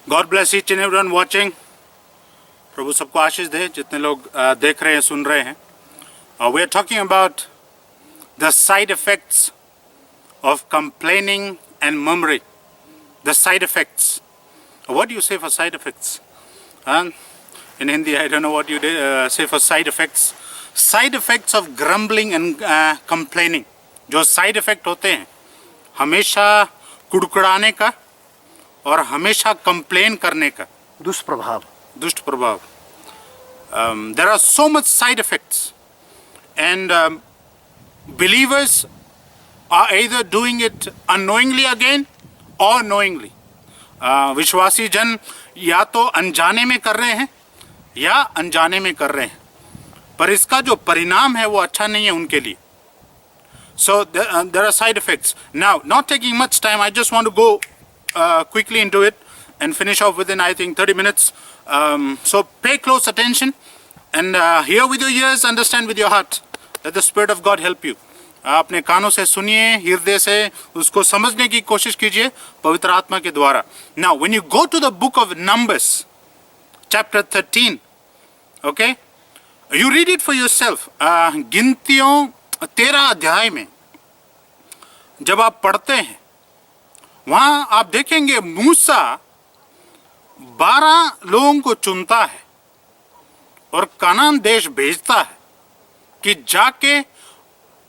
God bless each and everyone watching. प्रभु सबको आशीष दे जितने लोग देख रहे हैं, सुन रहे हैं। We are talking about the side effects of complaining and murmuring. The side effects, what do you say for side effects? In Hindi, I don't know what you say for side effects. Side effects of grumbling and complaining. जो side effect होते हैं हमेशा कुड़कुड़ाने का और हमेशा complain करने का, दुष्ट प्रभाव। There are so much side effects, and believers are either doing it unknowingly again or knowingly. विश्वासी जन या तो अनजाने में कर रहे हैं या अनजाने में कर रहे हैं, पर इसका जो परिणाम है वो अच्छा नहीं है उनके लिए। So there are side effects. Now, not taking much time, I just want to go quickly into it and finish off within, I think, 30 minutes. So pay close attention and hear with your ears, understand with your heart. Let the Spirit of God help you. अपने कानों से सुनिए, हृदय से उसको समझने की कोशिश कीजिए पवित्र आत्मा के द्वारा। Now, when you go to the book of Numbers, chapter 13, okay, you read it for yourself. गिनतियों 13 अध्याय में जब आप पढ़ते हैं, वहां आप देखेंगे मूसा 12 लोगों को चुनता है और कनान देश भेजता है कि जाके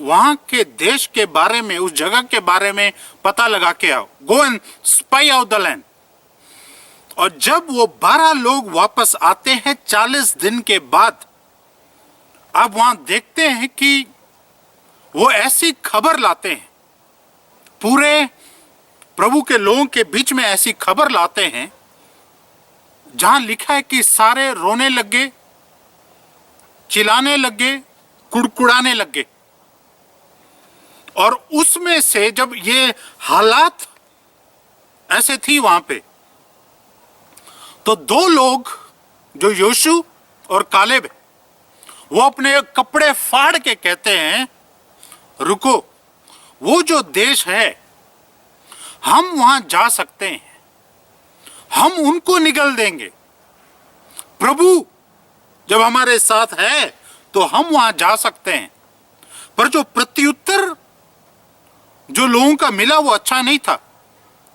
वहां के देश के बारे में, उस जगह के बारे में पता लगा के आओ। Go and spy out the land. और जब वो 12 लोग वापस आते हैं 40 दिन के बाद, आप वहां देखते हैं कि वो ऐसी खबर लाते हैं, पूरे प्रभु के लोगों के बीच में ऐसी खबर लाते हैं जहां लिखा है कि सारे रोने लगे, चिल्लाने लगे, कुड़कुड़ाने लगे। और उसमें से जब ये हालात ऐसे थी वहां पे, तो 2 लोग जो योशु और कालेब, वो अपने कपड़े फाड़ के कहते हैं, रुको, वो जो देश है हम वहां जा सकते हैं, हम उनको निगल देंगे। प्रभु जब हमारे साथ है तो हम वहां जा सकते हैं। पर जो प्रत्युत्तर जो लोगों का मिला वो अच्छा नहीं था।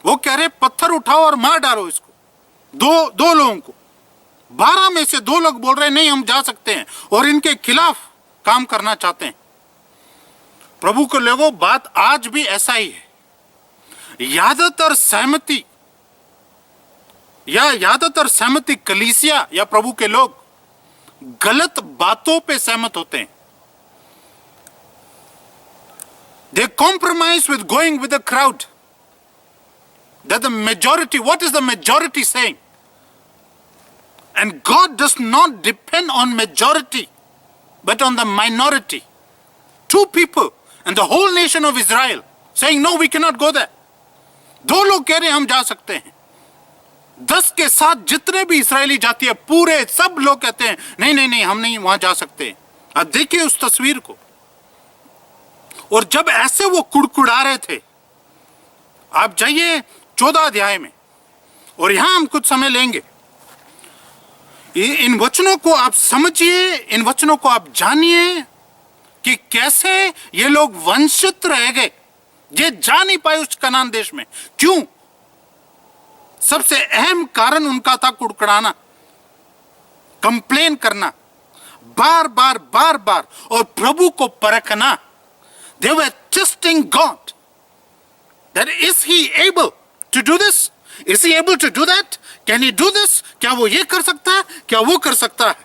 वो कह रहे पत्थर उठाओ और मार डालो इसको, दो लोगों को। 12 में से 2 लोग बोल रहे नहीं हम जा सकते हैं और इनके खिलाफ काम करना चाहते हैं। प्रभु के लोगों, बात आज भी ऐसा ही है। ज्यादातर सहमति कलीसिया या प्रभु के लोग गलत बातों पे सहमत होते हैं। They compromise with going with the crowd. That the majority, what is the majority saying? And God does not depend on majority, but on the minority. 2 people and the whole nation of Israel saying, no, we cannot go there. 2 लोग कह रहे हैं हम जा सकते हैं। 10 के साथ जितने भी इस्राएली जाति है, पूरे सब लोग कहते हैं नहीं हम नहीं वहां जा सकते। अब देखिए उस तस्वीर को। और जब ऐसे वो कुड़कुड़ा रहे थे, आप जाइए 14 अध्याय में, और यहां हम कुछ समय लेंगे। इन वचनों को आप समझिए, इन वचनों को आप जानिए कि कैसे ये लोग वंचित रह गए, ये जा नहीं पाए उस कनान देश में। क्यों? सबसे अहम कारण उनका था कुड़कुड़ाना, कंप्लेन करना, बार बार और प्रभु को परखना। They were testing God. That is he able to do this? Is he able to do that? Can he do this? क्या वो ये कर सकता है? क्या वो कर सकता है?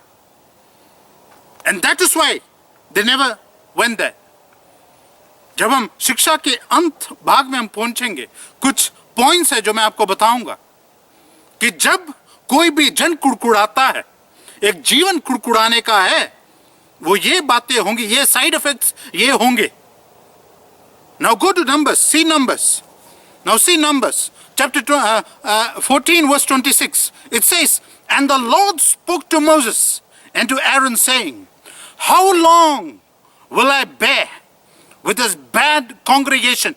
And that is why they never went there. जब हम शिक्षा के अंत भाग में हम पहुंचेंगे, कुछ पॉइंट्स है जो मैं आपको बताऊंगा कि जब कोई भी जन कुड़कुड़ाता है, एक जीवन कुड़कुड़ाने का है, वो ये बातें होंगी, ये साइड इफेक्ट्स ये होंगे। Now go to Numbers, see Numbers. Now see Numbers, chapter 14 verse 26. It says, and the Lord spoke to Moses and to Aaron saying, how long will I bear with this bad congregation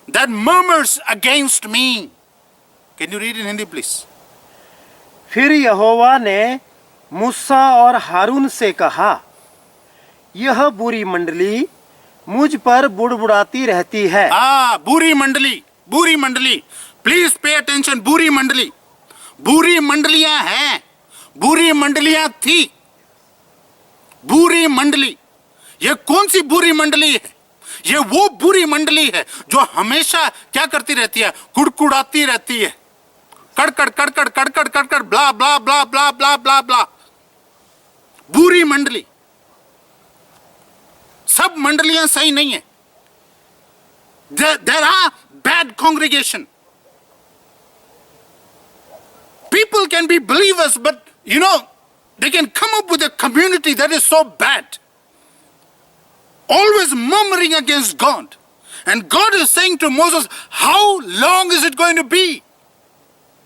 that murmurs against me? Can you read in Hindi please? फिर यहोवा ने मूसा और हारून से कहा, यह बुरी मंडली मुझ पर बुड़बुड़ाती रहती है। बुरी मंडली, प्लीज पे अटेंशन। बुरी मंडली, बुरी मंडलियां हैं, बुरी मंडलियां थी, बुरी मंडली। ये कौन सी बुरी मंडली है? ये वो बुरी मंडली है जो हमेशा क्या करती रहती है? कुड़कुड़ाती रहती है, कड़कड़ कड़कड़ कड़कड़ कड़कड़, ब्ला ब्ला ब्ला ब्ला ब्ला ब्ला ब्ला। बुरी मंडली। सब मंडलियां सही नहीं है। There are bad congregation. People can be believers, but they can come up with a community that is so bad, always murmuring against God. And God is saying to Moses, how long is it going to be?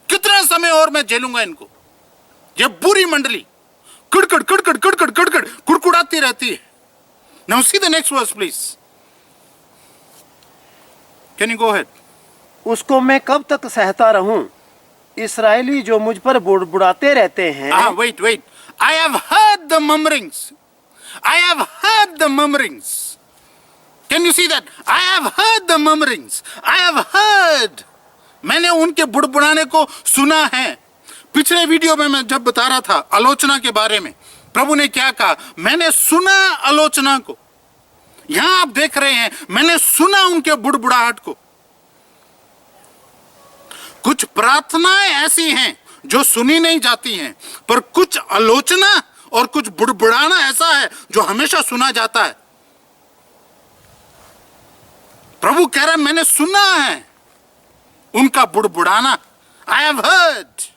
कितना समय और मैं झेलूंगा इनको? ये बुरी मंडली कड़कड़ कड़कड़ कड़कड़ कड़कड़ कुड़कुड़ाती रहती है। Now see the next verse, please. Can you go ahead? उसको मैं कब तक सहता रहूं? इस्राएली जो मुझ पर बुड़बुड़ाते रहते हैं। Wait. I have heard the murmurings. I have heard the murmurings. Can you see that? I have heard the murmurings. I have heard. मैंने उनके बुड़बुड़ाने को सुना है। पिछले वीडियो में मैं जब बता रहा था आलोचना के बारे में, प्रभु ने क्या कहा? मैंने सुना आलोचना को। यहां आप देख रहे हैं, मैंने सुना उनके बुड़बुड़ाहट को। कुछ प्रार्थनाएं ऐसी हैं जो सुनी नहीं जाती हैं, पर कुछ आलोचना और कुछ बुड़बुड़ाना ऐसा है जो हमेशा सुना जाता है। प्रभु कह रहा है, मैंने सुना है उनका बुड़बुड़ाना। I have heard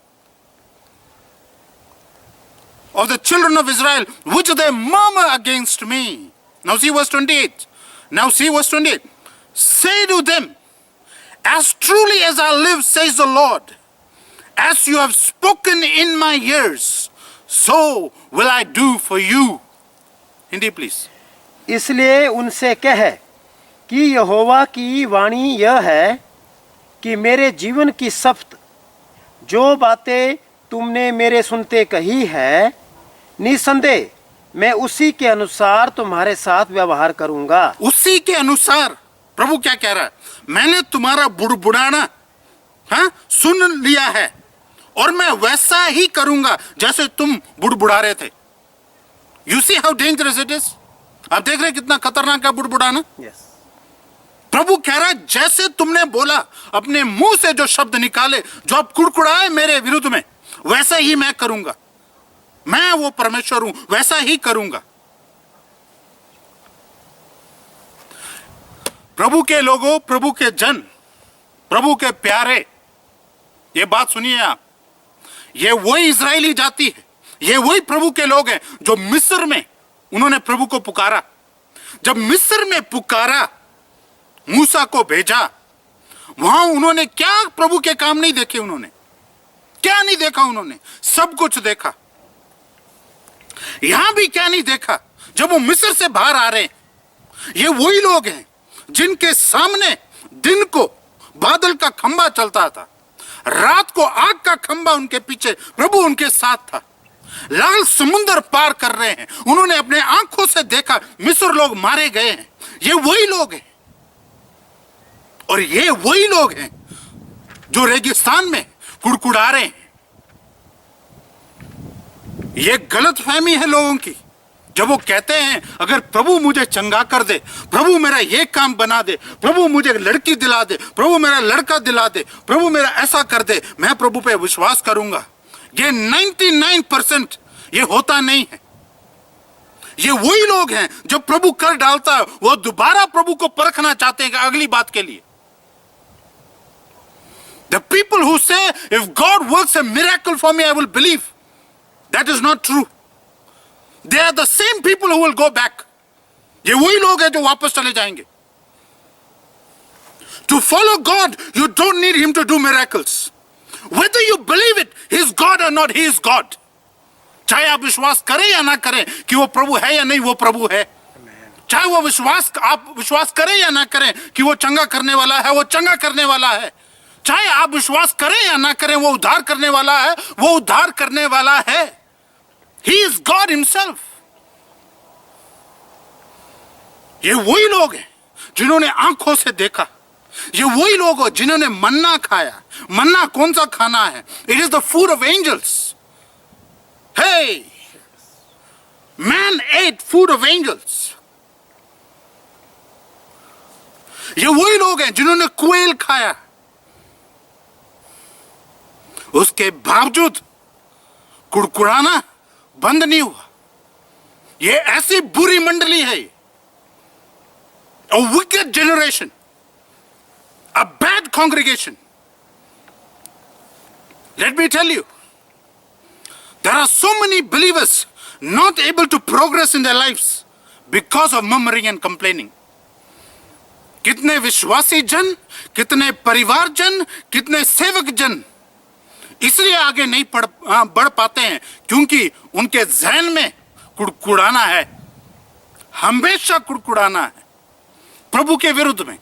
of the children of Israel, which they murmur against me. Now see verse 28. Say to them, as truly as I live, says the Lord, as you have spoken in my ears, so will I do for you. Hindi please. इसलिए उनसे कह कि यहोवा की वाणी यह है कि मेरे जीवन की शपथ, जो बातें तुमने मेरे सुनते कही है, निसंदेह मैं उसी के अनुसार तुम्हारे साथ व्यवहार करूंगा। उसी के अनुसार प्रभु क्या कह रहा है? मैंने तुम्हारा बुड़बुड़ाना सुन लिया है और मैं वैसा ही करूंगा जैसे तुम बुड़बुड़ा रहे थे। You see how dangerous it is. आप देख रहे हैं कितना खतरनाक है बुड़बुड़ाना। yes. प्रभु कह रहा है, जैसे तुमने बोला, अपने मुंह से जो शब्द निकाले, जो आप कुड़कुड़ाए मेरे विरुद्ध में, वैसा ही मैं करूंगा। मैं वो परमेश्वर हूं, वैसा ही करूंगा। प्रभु के लोगों, प्रभु के जन, प्रभु के प्यारे, ये बात सुनिए आप। ये वही इजरायली जाति है, ये वही प्रभु के लोग हैं जो मिस्र में उन्होंने प्रभु को पुकारा। जब मिस्र में पुकारा, मूसा को भेजा, वहां उन्होंने क्या प्रभु के काम नहीं देखे? उन्होंने क्या नहीं देखा? उन्होंने सब कुछ देखा। यहां भी क्या नहीं देखा? जब वो मिस्र से बाहर आ रहे हैं, ये वही लोग हैं जिनके सामने दिन को बादल का खंबा चलता था, रात को आग का खंबा उनके पीछे, प्रभु उनके साथ था। लाल समुद्र पार कर रहे हैं, उन्होंने अपने आंखों से देखा मिस्र लोग मारे गए हैं। ये वही लोग हैं, और ये वही लोग हैं जो रेगिस्तान में कुड़कुड़ा रहे हैं। ये गलत फहमी है लोगों की, जब वो कहते हैं अगर प्रभु मुझे चंगा कर दे, प्रभु मेरा ये काम बना दे, प्रभु मुझे लड़की दिला दे, प्रभु मेरा लड़का दिला दे, प्रभु मेरा ऐसा कर दे, मैं प्रभु पे विश्वास करूंगा। ये 99% ये होता नहीं है। ये वही लोग हैं जो प्रभु कर डालता है, वो दोबारा प्रभु को परखना चाहते हैं अगली बात के लिए। The people who say, if God works a miracle for me, I will believe. That is not true. They are the same people who will go back. ये वही लोग हैं जो वापस चले जाएंगे। To follow God, you don't need Him to do miracles. Whether you believe it, He is God or not, He is God. चाहे आप विश्वास करें या ना करें कि वो प्रभु है या नहीं, वो प्रभु है। चाहे वो आप विश्वास करें या ना करें कि वो चंगा करने वाला है, वो चंगा करने वाला है। चाहे आप विश्वास करें या ना करें, वो उद्धार करने वाला है, वो उद्धार करने वाला है। He is God himself. ये वही लोग हैं जिन्होंने आंखों से देखा, ये वही लोग हैं जिन्होंने मन्ना खाया। मन्ना कौन सा खाना है? It is the food of angels. Hey, man ate food of angels. ये वही लोग हैं जिन्होंने क्वेल खाया, उसके बावजूद कुड़कुड़ाना बंद नहीं हुआ। ये ऐसी बुरी मंडली है, a wicked generation, a bad congregation. Let me tell you, there are so many believers not able to progress in their lives because of murmuring and complaining. कितने विश्वासी जन, कितने परिवार जन, कितने सेवक जन इसलिए आगे नहीं बढ़ पाते हैं क्योंकि उनके जहन में कुड़कुड़ाना है, हमेशा कुड़कुड़ाना है। प्रभु के विरुद्ध में,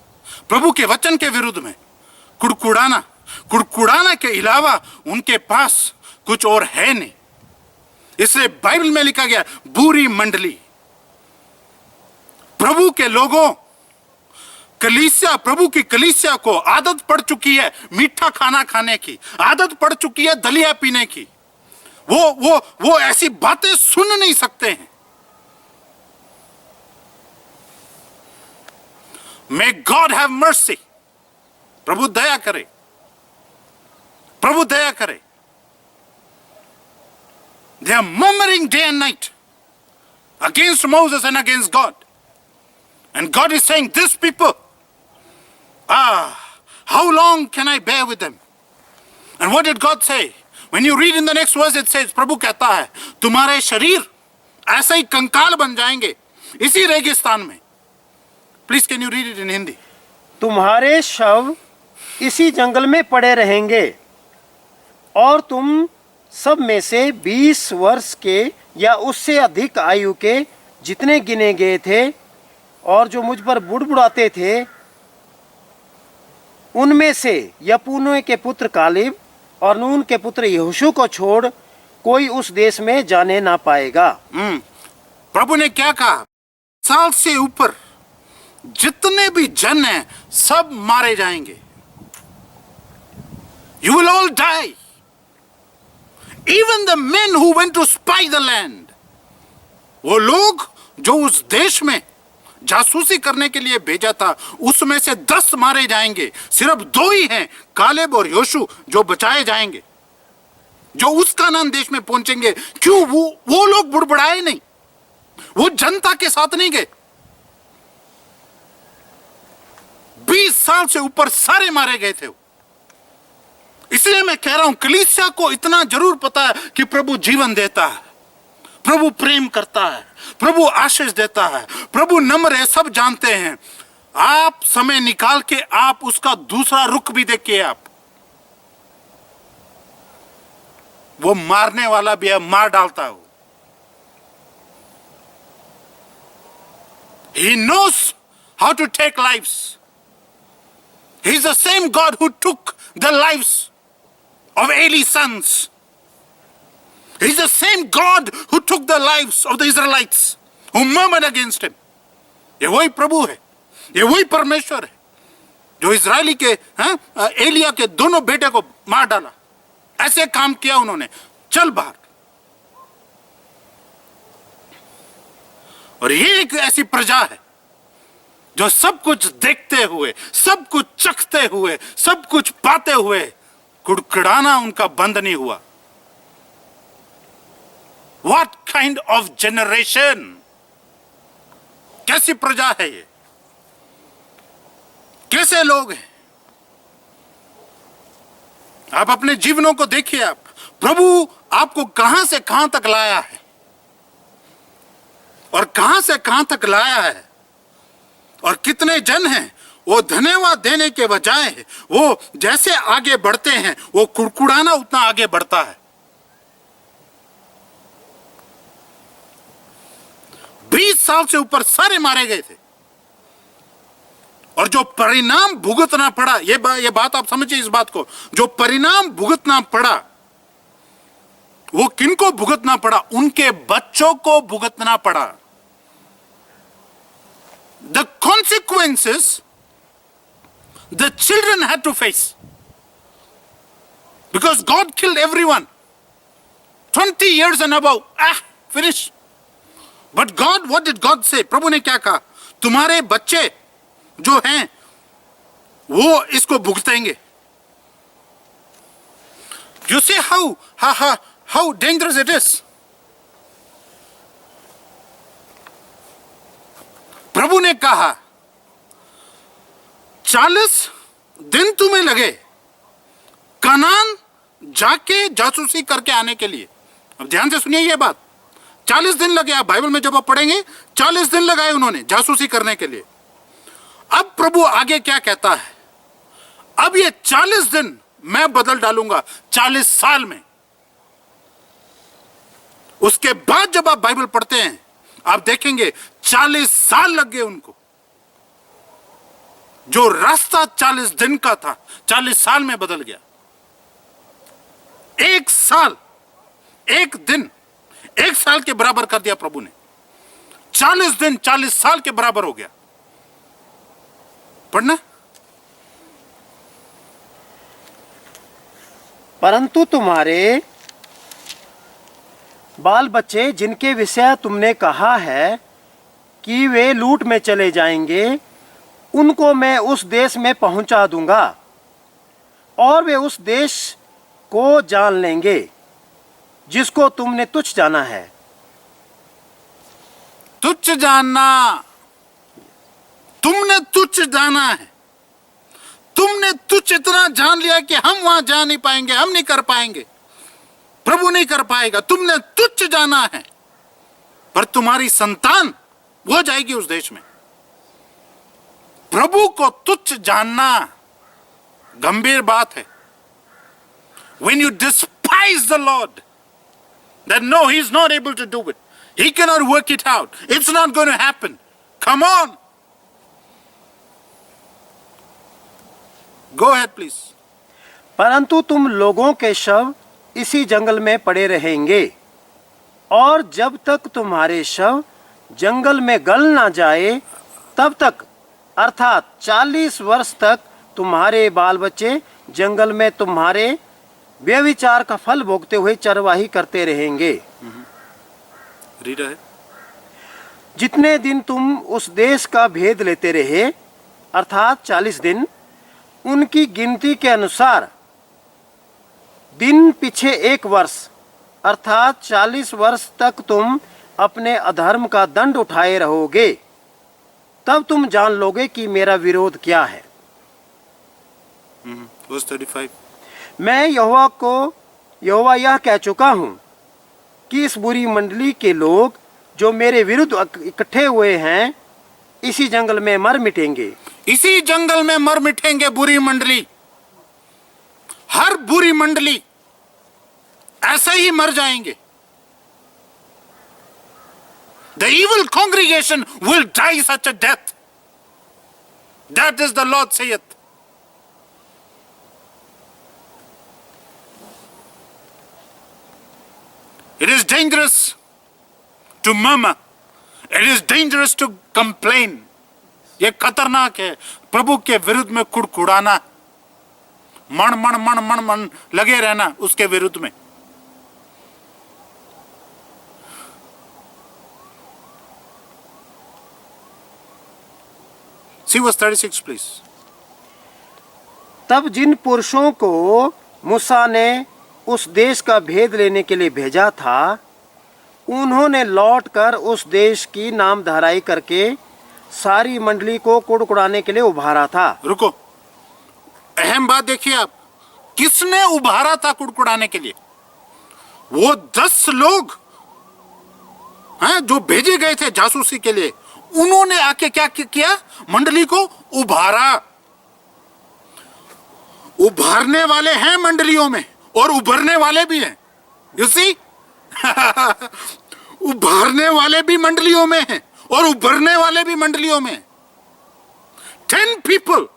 प्रभु के वचन के विरुद्ध में कुड़कुड़ाना के अलावा उनके पास कुछ और है नहीं। इसलिए बाइबल में लिखा गया बुरी मंडली। प्रभु के लोगों, कलीसिया, प्रभु की कलीसिया को आदत पड़ चुकी है मीठा खाना खाने की, आदत पड़ चुकी है दलिया पीने की। वो ऐसी बातें सुन नहीं सकते हैं। May God have mercy. प्रभु दया करे, प्रभु दया करे। They are murmuring day and night against Moses and against God. And God is saying, this people, how long can I bear with them? And what did God say? When you read in the next verse, it says, प्रभु कहता है, तुम्हारे शरीर ऐसे ही कंकाल बन जाएंगे इसी रेगिस्तान में। Please can you read it in Hindi? तुम्हारे शव इसी जंगल में पड़े रहेंगे और तुम सब में से 20 वर्ष के या उससे अधिक आयु के जितने गिने गए थे और जो मुझ पर बुड़बुड़ाते थे, उनमें से यपुन्ने के पुत्र कालेब और नून के पुत्र यहोशू को छोड़ कोई उस देश में जाने ना पाएगा। प्रभु ने क्या कहा? साल से ऊपर जितने भी जन हैं सब मारे जाएंगे। You will all die. Even the men who went to spy the land. वो लोग जो उस देश में जासूसी करने के लिए भेजा था, उसमें से 10 मारे जाएंगे। सिर्फ 2 ही हैं, कालेब और योशू, जो बचाए जाएंगे, जो उस कानान देश में पहुंचेंगे। क्यों? वो लोग बुड़बुड़ाए नहीं, वो जनता के साथ नहीं गए। 20 साल से ऊपर सारे मारे गए थे। इसलिए मैं कह रहा हूं, कलीसिया को इतना जरूर पता है कि प्रभु जीवन देता है, प्रभु प्रेम करता है, प्रभु आशीष देता है, प्रभु नम्र है, सब जानते हैं। आप समय निकाल के आप उसका दूसरा रुख भी देखिए। आप, वो मारने वाला भी है, मार डालता है। He knows how to take lives. He is the same God who took the lives of Eli's sons. He is the same God who took the lives of the Israelites who murmured against him. ये वही प्रभु है, ये वही परमेश्वर है जो Israeli के एलिया के दोनों बेटे को मार डाला। ऐसे काम किया उन्होंने, चल बाहर। और ये एक ऐसी प्रजा है जो सब कुछ देखते हुए, सब कुछ चखते हुए, सब कुछ पाते हुए कुड़कुड़ाना उनका बंद नहीं हुआ। What kind of generation? कैसी प्रजा है ये? कैसे लोग हैं? आप अपने जीवनों को देखिए। आप, प्रभु आपको कहां से कहां तक लाया है और कहां से कहां तक लाया है। और कितने जन हैं वो धन्यवाद देने के बजाय वो जैसे आगे बढ़ते हैं, वो कुड़कुड़ाना उतना आगे बढ़ता है। 20 साल से ऊपर सारे मारे गए थे और जो परिणाम भुगतना पड़ा, ये बात आप समझिए, इस बात को, जो परिणाम भुगतना पड़ा वो किनको भुगतना पड़ा? उनके बच्चों को भुगतना पड़ा। The consequences the children had to face because God killed everyone 20 years and above. Finish. But God, what did God say? प्रभु ने क्या कहा? तुम्हारे बच्चे जो हैं वो इसको भुगतेंगे। You see how dangerous it is. प्रभु ने कहा 40 दिन तुम्हें लगे कनान जाके जासूसी करके आने के लिए। अब ध्यान से सुनिए ये बात, 40 दिन लगे। आप बाइबल में जब आप पढ़ेंगे 40 दिन लगाए उन्होंने जासूसी करने के लिए। अब प्रभु आगे क्या कहता है? अब ये 40 दिन मैं बदल डालूंगा 40 साल में। उसके बाद जब आप बाइबल पढ़ते हैं आप देखेंगे 40 साल लग गए उनको। जो रास्ता 40 दिन का था 40 साल में बदल गया। एक साल, एक दिन, एक साल के बराबर कर दिया प्रभु ने। 40 दिन 40 साल के बराबर हो गया। पढ़ना। परंतु तुम्हारे बाल बच्चे जिनके विषय तुमने कहा है कि वे लूट में चले जाएंगे, उनको मैं उस देश में पहुंचा दूंगा और वे उस देश को जान लेंगे जिसको तुमने तुच्छ जाना है। तुच्छ जानना, तुमने तुच्छ जाना है। तुमने तुच्छ इतना जान लिया कि हम वहां जा नहीं पाएंगे, हम नहीं कर पाएंगे, प्रभु नहीं कर पाएगा। तुमने तुच्छ जाना है, पर तुम्हारी संतान वो जाएगी उस देश में। प्रभु को तुच्छ जानना गंभीर बात है। When you despise the Lord, then no, he is not able to do it. He cannot work it out. It's not going to happen. Come on. Go ahead, please. परंतु तुम लोगों के शव इसी जंगल में पड़े रहेंगे, और जब तक तुम्हारे शव जंगल में गल ना जाए तब तक, अर्थात 40 वर्ष तक तुम्हारे बाल बच्चे जंगल में तुम्हारे व्यभिचार का फल भोगते हुए चरवाही करते रहेंगे। रीड है। जितने दिन तुम उस देश का भेद लेते रहे, अर्थात 40 दिन, उनकी गिनती के अनुसार दिन पीछे 1 वर्ष, अर्थात 40 वर्ष तक तुम अपने अधर्म का दंड उठाए रहोगे। तब तुम जान लोगे कि मेरा विरोध क्या है। Verse 35. मैं यहोवा यह कह चुका हूँ कि इस बुरी मंडली के लोग जो मेरे विरुद्ध इकट्ठे हुए हैं इसी जंगल में मर मिटेंगे। इसी जंगल में मर मिटेंगे बुरी मंडली। हर बुरी मंडली ऐसे ही मर जाएंगे। The evil congregation will die such a death. That is the Lord saith. It is dangerous to murmur. It is dangerous to complain. ये खतरनाक है प्रभु के विरुद्ध में कुड़कुड़ाना, मन लगे रहना उसके विरुद्ध में। See verse 36 please. तब जिन पुरुषों को मूसा ने उस देश का भेद लेने के लिए भेजा था, उन्होंने लौटकर उस देश की नामधराई करके सारी मंडली को कुड़कुड़ाने के लिए उभारा था। रुको, अहम बात देखिए आप, किसने उभारा था कुड़कुड़ाने के लिए? वो 10 लोग हैं जो भेजे गए थे जासूसी के लिए। उन्होंने आके क्या किया? मंडली को उभारा। उभारने वाले हैं मंडलियों में और उभरने वाले भी हैं। यू सी उभारने वाले भी मंडलियों में हैं और उभरने वाले भी मंडलियों में। 10 people,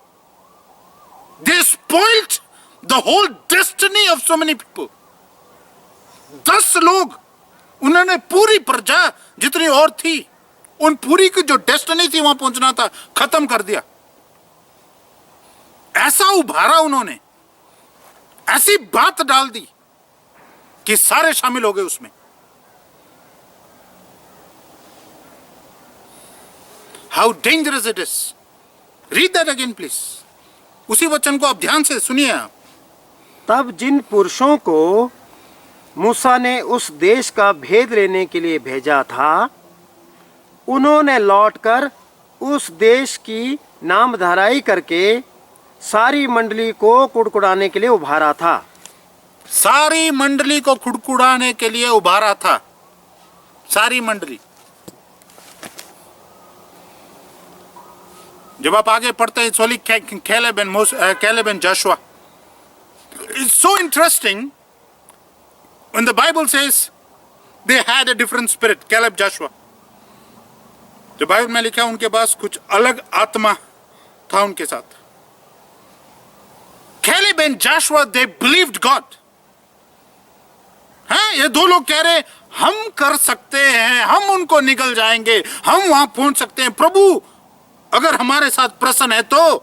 they spoiled the whole destiny of so many people. 10 लोग, उन्होंने पूरी प्रजा जितनी और थी, उन पूरी की जो डेस्टिनी थी वहां पहुंचना था, खत्म कर दिया। ऐसा उभारा उन्होंने, ऐसी बात डाल दी कि सारे शामिल हो गए उसमें। How dangerous it is. Read that again please. उसी वचन को आप ध्यान से सुनिए आप। तब जिन पुरुषों को मूसा ने उस देश का भेद लेने के लिए भेजा था, उन्होंने लौटकर उस देश की नामधराई करके सारी मंडली को कुड़कुड़ाने के लिए उभारा था। सारी मंडली को कुड़कुड़ाने के लिए उभारा था, सारी मंडली। जब आप आगे पढ़ते हैं, solely Caleb and Joshua. It's so interesting when the Bible says they had a different spirit, Caleb, Joshua. जो बाइबल में लिखा उनके पास कुछ अलग आत्मा था उनके साथ। Caleb and Joshua, they believed God. हाँ, ये दो लोग कह रहे हम कर सकते हैं, हम उनको निकल जाएंगे, हम वहां पहुंच सकते हैं, प्रभु अगर हमारे साथ प्रसन्न है तो।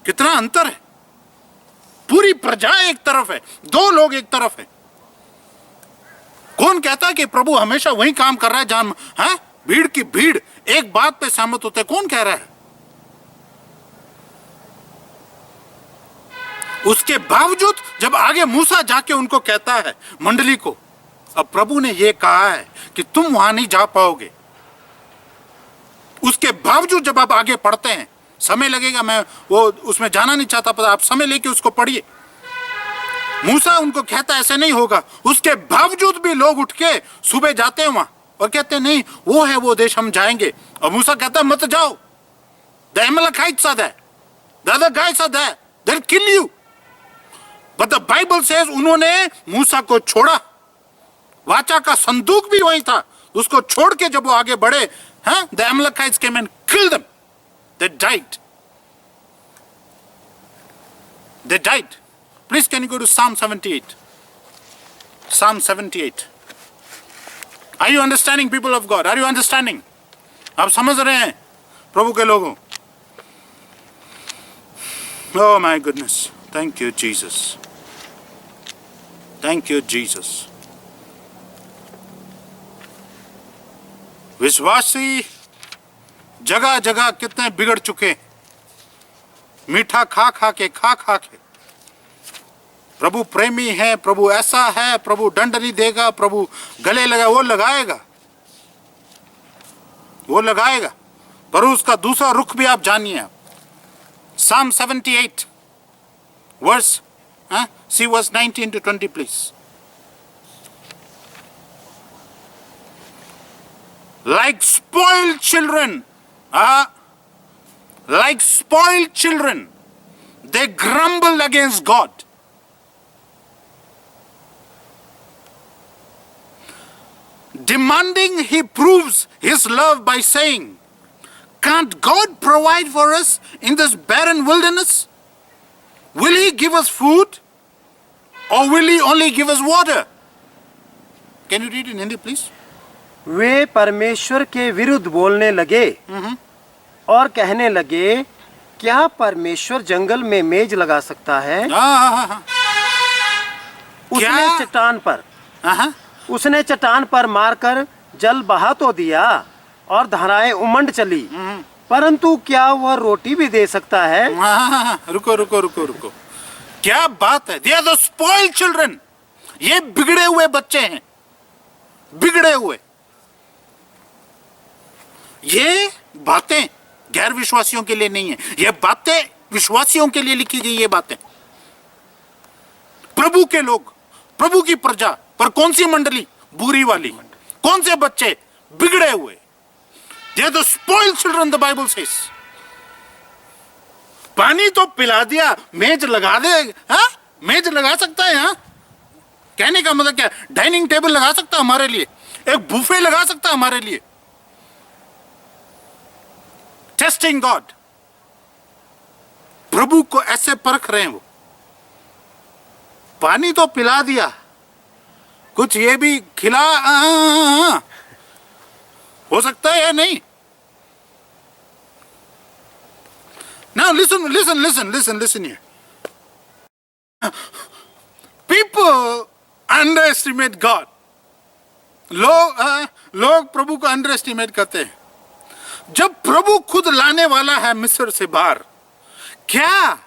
कितना अंतर है। पूरी प्रजा एक तरफ है, दो लोग एक तरफ है। कौन कहता है कि प्रभु हमेशा वही काम कर रहा है जहां, हाँ, भीड़ की भीड़ एक बात पे सहमत होते, कौन कह रहा है? उसके बावजूद जब आगे मूसा जाके उनको कहता है मंडली को, अब प्रभु ने यह कहा है कि तुम वहां नहीं जा पाओगे, उसके बावजूद जब आप आगे पढ़ते हैं, समय लगेगा, मैं वो उसमें जाना नहीं चाहता, पर आप समय लेके उसको पढ़िए। मूसा उनको कहता ऐसे नहीं होगा, उसके बावजूद भी लोग उठ के सुबह जाते हैं वहां और कहते हैं नहीं वो है वो देश, हम जाएंगे। और मूसा कहता है मत जाओ, the Amalekites are there, the other guys are there, they'll kill you. But the Bible says उन्होंने मूसा को छोड़ा, वाचा का संदूक भी वही था, उसको छोड़ के जब वो आगे बढ़े, हाँ, the Amalekites came and killed them. They died. They died. Please can you go to Psalm 78? Psalm 78. Are you understanding, people of God? Are you understanding? आप समझ रहे हैं प्रभु के लोगों? Oh my goodness. Thank you Jesus. Thank you Jesus. विश्वासी जगह जगह कितने बिगड़ चुके, मीठा खा खा के प्रभु प्रेमी है, प्रभु ऐसा है, प्रभु दंड नहीं देगा, प्रभु गले लगा, वो लगाएगा, पर उसका दूसरा रुख भी आप जानिए। Psalm 78 verse, see verse 19 to 20 please. Like spoiled children, they grumble against God. Demanding, he proves his love by saying, can't God provide for us in this barren wilderness? Will he give us food or will he only give us water? Can you read in Hindi please? वे परमेश्वर के विरुद्ध बोलने लगे और कहने लगे, क्या परमेश्वर जंगल में मेज लगा सकता है? उसने चट्टान पर मारकर जल बहा तो दिया और धाराएं उमंड चली, परंतु क्या वह रोटी भी दे सकता है? रुको, क्या बात है। They are the spoiled children. ये बिगड़े हुए बच्चे हैं, बिगड़े हुए। ये बातें गैर विश्वासियों के लिए नहीं है, ये बातें विश्वासियों के लिए लिखी गई। ये बातें प्रभु के लोग, प्रभु की प्रजा, पर कौन सी मंडली? बुरी वाली। कौन से बच्चे? बिगड़े हुए। They are the spoiled children, the Bible says. पानी तो पिला दिया, मेज लगा दे, हाँ? मेज लगा सकता है, हाँ? कहने का मतलब क्या? डाइनिंग टेबल लगा सकता है हमारे लिए, एक बुफे लगा सकता है हमारे लिए। Testing God. प्रभु को ऐसे परख रहे हैं। वो पानी तो पिला दिया, कुछ ये भी खिला हो सकता है या नहीं? Now listen here. People underestimate God. लोग प्रभु को अंडर एस्टिमेट करते हैं। जब प्रभु खुद लाने वाला है मिस्र से बाहर, क्या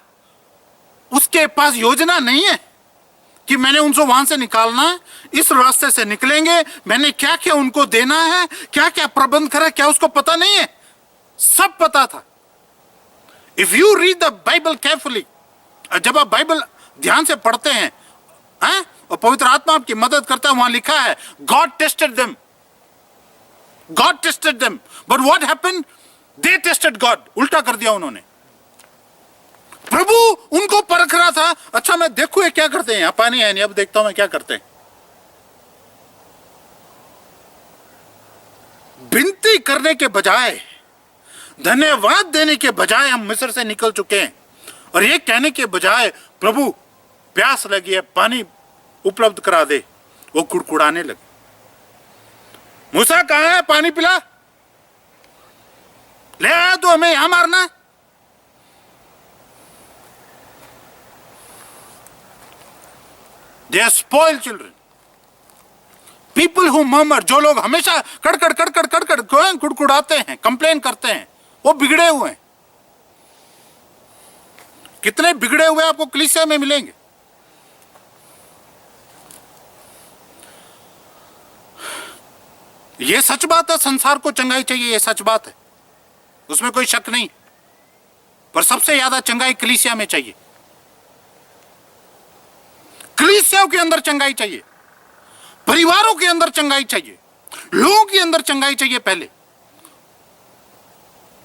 उसके पास योजना नहीं है कि मैंने उनको वहां से निकालना है, इस रास्ते से निकलेंगे, मैंने क्या क्या उनको देना है, क्या क्या प्रबंध करा, क्या उसको पता नहीं है? सब पता था। If you read the Bible carefully, जब आप बाइबल ध्यान से पढ़ते हैं और पवित्र आत्मा आपकी मदद करता है, वहां लिखा है God tested them, but what happened? They tested God. उल्टा कर दिया उन्होंने। प्रभु उनको परख रहा था, अच्छा मैं देखूं ये क्या करते हैं, यहां पानी है नहीं, अब देखता हूं मैं क्या करते हैं। विनती करने के बजाय, धन्यवाद देने के बजाय हम मिस्र से निकल चुके हैं, और ये कहने के बजाय प्रभु प्यास लगी है, पानी उपलब्ध करा दे, वो कुड़कुड़ाने लगे। मूसा कहां है? पानी पिला, ले आया तो हमें यहां मारना। They are spoiled children. People who murmur, जो लोग हमेशा कड़कड़ कुड़कुड़ाते हैं, कंप्लेन करते हैं, वो बिगड़े हुए हैं। कितने बिगड़े हुए आपको कलीसिया में मिलेंगे। ये सच बात है, संसार को चंगाई चाहिए, ये सच बात है, उसमें कोई शक नहीं, पर सबसे ज्यादा चंगाई कलीसिया में चाहिए। कलीसियाओं के अंदर चंगाई चाहिए, परिवारों के अंदर चंगाई चाहिए, लोगों के अंदर चंगाई चाहिए, पहले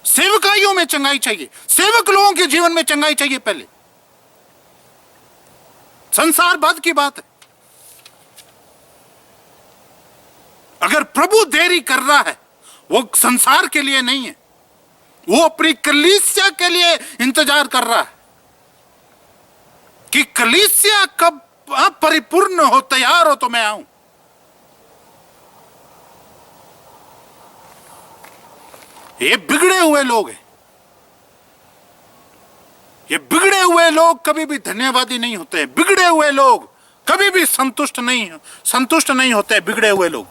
सेवकाइयों में चंगाई चाहिए, सेवक लोगों के जीवन में चंगाई चाहिए पहले। संसार बाद की बात है। अगर प्रभु देरी कर रहा है, वो संसार के लिए नहीं है, वो अपनी कलीसिया के लिए इंतजार कर रहा है कि कलीसिया कब परिपूर्ण हो, तैयार हो तो मैं आऊं। ये बिगड़े हुए लोग हैं, ये बिगड़े हुए लोग कभी भी धन्यवादी नहीं होते। बिगड़े हुए लोग कभी भी संतुष्ट नहीं होते। बिगड़े हुए लोग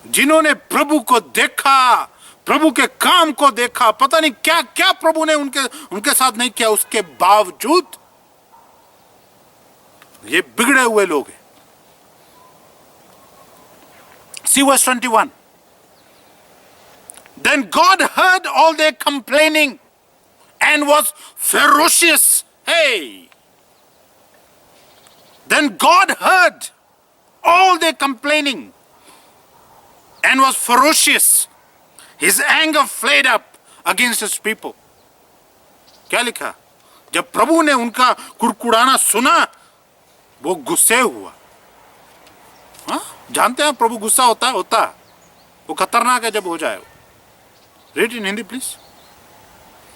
जिन्होंने प्रभु को देखा, प्रभु के काम को देखा, पता नहीं क्या क्या प्रभु ने उनके साथ नहीं किया, उसके बावजूद ये बिगड़े हुए लोग हैं। See verse 21. Then God heard all their complaining and was ferocious. Hey! Then God heard all their complaining and was ferocious. His anger flared up against his people. क्या लिखा? जब प्रभु ने उनका कुड़कुड़ाना सुना, वो गुस्से हुआ। हाँ? जानते हैं प्रभु गुस्सा होता है, वो खतरनाक है जब हो जाए। Read in Hindi please.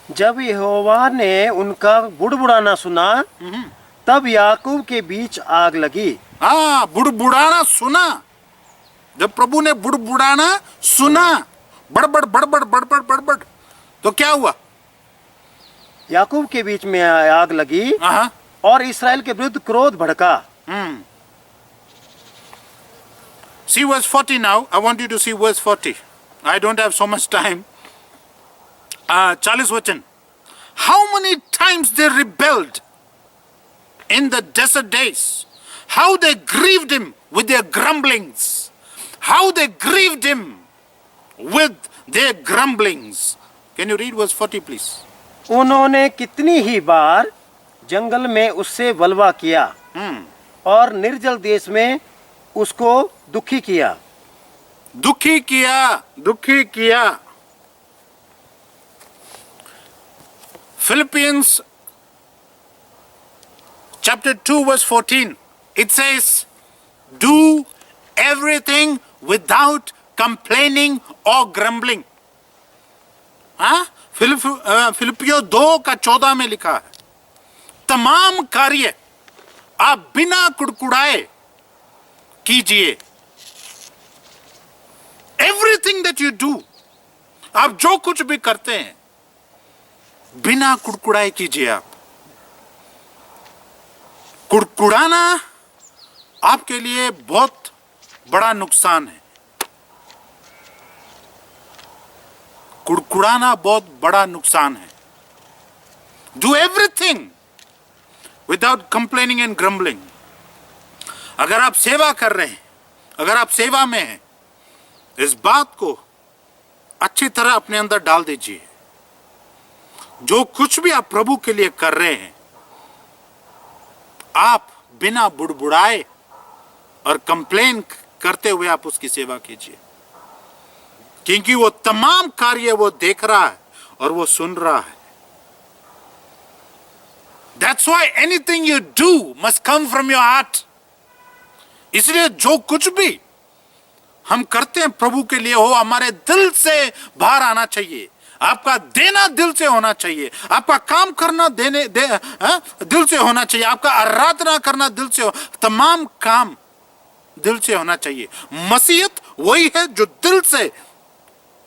जब यहोवा ने उनका बुड़बुड़ाना सुना, तब याकूब के बीच आग लगी। हाँ, बुड़बुड़ाना सुना। जब प्रभु ने बुड़बुड़ाना सुना, बड़बड़, तो क्या हुआ? याकूब के बीच में आग लगी और इसराइल के विरुद्ध क्रोध भड़का। See verse 40 now. I want you to see verse 40. I don't have so much time. 40 वचन. How many times they rebelled in the desert days. How they grieved him with their grumblings. How they grieved him with their grumblings. Can you read verse 40 please? उन्होंने कितनी ही बार जंगल में उससे बलवा किया और निर्जल देश में उसको दुखी किया। Philippians chapter 2 verse 14, it says, do everything without complaining or grumbling. फिलिपियो 2:14 में लिखा है, तमाम कार्य आप बिना कुड़कुड़ाए कीजिए। एवरीथिंग दैट यू डू, आप जो कुछ भी करते हैं बिना कुड़कुड़ाए कीजिए। आप कुड़कुड़ाना आपके लिए बहुत बड़ा नुकसान है। कुड़कुड़ाना बहुत बड़ा नुकसान है। Do everything without complaining and grumbling. अगर आप सेवा कर रहे हैं, अगर आप सेवा में हैं, इस बात को अच्छी तरह अपने अंदर डाल दीजिए। जो कुछ भी आप प्रभु के लिए कर रहे हैं, आप बिना बुड़बुड़ाए और कंप्लेन करते हुए आप उसकी सेवा कीजिए, क्योंकि वो तमाम कार्य वो देख रहा है और वो सुन रहा है। That's why anything you do must come from your heart. इसलिए जो कुछ भी हम करते हैं प्रभु के लिए, हो हमारे दिल से बाहर आना चाहिए। आपका देना दिल से होना चाहिए, आपका काम करना दिल से होना चाहिए, आपका आराधना करना दिल से तमाम काम दिल से होना चाहिए। मसीहत वही है जो दिल से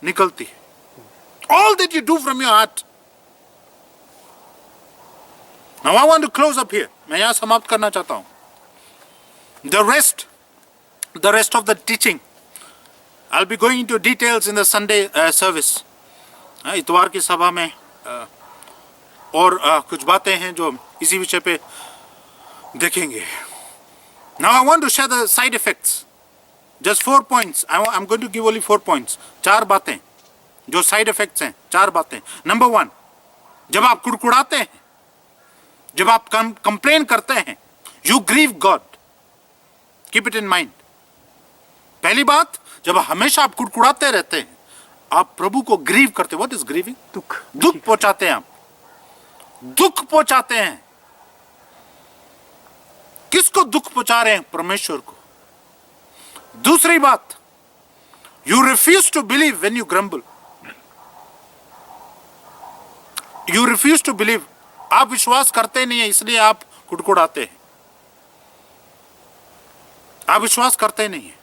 निकलती है। All that you do from your heart. Now I want to close up here. मैं यहां समाप्त करना चाहता हूं। The rest of the teaching, I'll be going into details in the Sunday service. इतवार की सभा में और कुछ बातें हैं जो इसी विषय पे देखेंगे। Now I want to share the side effects. Just 4 points. I'm going to give only 4 points. 4 बातें जो साइड इफेक्ट्स हैं, 4 बातें। नंबर 1, जब आप कुड़कुड़ाते हैं, जब आप कंप्लेन करते हैं, you grieve God. Keep it in mind. पहली बात, जब हमेशा आप कुड़कुड़ाते रहते हैं, आप प्रभु को ग्रीव करते हैं। What is grieving? दुख पहुंचाते हैं। आप दुख पहुंचाते हैं। किसको दुख पहुंचा रहे हैं? परमेश्वर को। दूसरी बात, you refuse to believe when you grumble. You refuse to believe. आप विश्वास करते नहीं है, इसलिए आप कुड़कुड़ाते हैं। आप विश्वास करते नहीं है।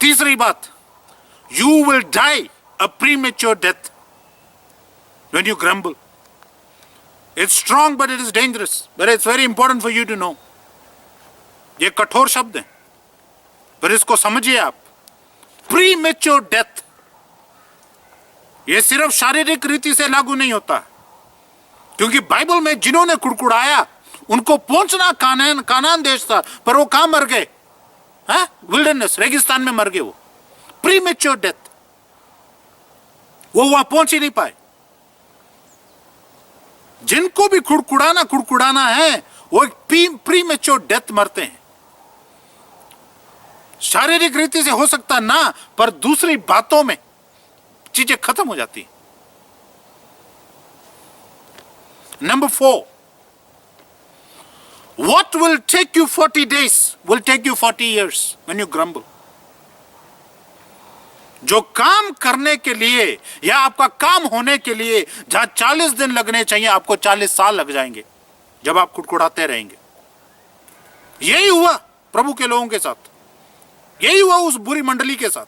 तीसरी बात, you will die a premature death when you grumble. It's strong but it is dangerous, but it's very important for you to know. ये कठोर शब्द है, पर इसको समझिए आप। Premature death, ये सिर्फ शारीरिक रीति से लागू नहीं होता, क्योंकि बाइबल में जिन्होंने कुड़कुड़ाया उनको पहुंचना कानान देश था, पर वो कहां मर गए? विल्डरनेस, रेगिस्तान में मर गए। वो प्रीमेच्योर डेथ, वो वहां पहुंच ही नहीं पाए। जिनको भी कुड़कुड़ाना है, वो एक प्रीमेच्योर डेथ मरते हैं। शारीरिक रीति से हो सकता ना, पर दूसरी बातों में चीजें खत्म हो जाती हैं। Number 4, what will take you 40 days will take you 40 years when you grumble. जो काम करने के लिए या आपका काम होने के लिए जहां 40 दिन लगने चाहिए, आपको 40 साल लग जाएंगे जब आप कुड़कुड़ाते रहेंगे। यही हुआ प्रभु के लोगों के साथ, यही हुआ उस बुरी मंडली के साथ,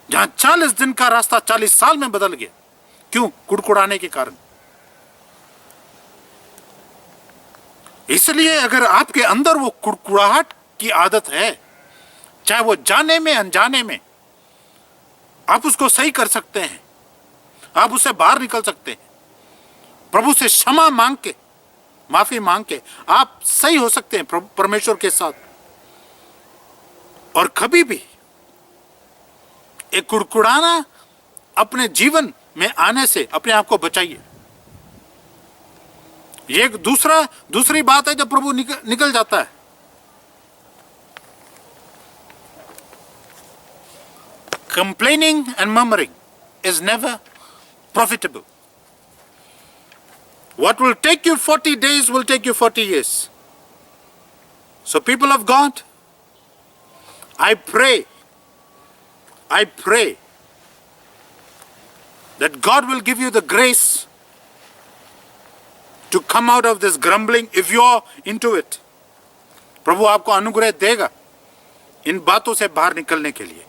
जहां 40 दिन का रास्ता 40 साल में बदल गया। क्यों? कुड़कुड़ाने के कारण। इसलिए अगर आपके अंदर वो कुड़कुड़ाहट की आदत है, चाहे वो जाने में अनजाने में, आप उसको सही कर सकते हैं, आप उससे बाहर निकल सकते हैं। प्रभु से क्षमा मांग के, माफी मांग के आप सही हो सकते हैं परमेश्वर के साथ। और कभी भी एक कुड़कुड़ाना अपने जीवन में आने से अपने आप को बचाइए। ये दूसरी बात है जब प्रभु निकल जाता है। Complaining and murmuring is never profitable. What will take you 40 days will take you 40 years. So people of God, I pray that God will give you the grace to come out of this grumbling if you're into it. प्रभु आपको अनुग्रह देगा इन बातों से बाहर निकलने के लिए.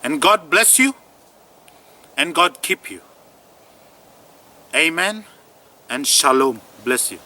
And God bless you and God keep you. Amen and shalom. Bless you.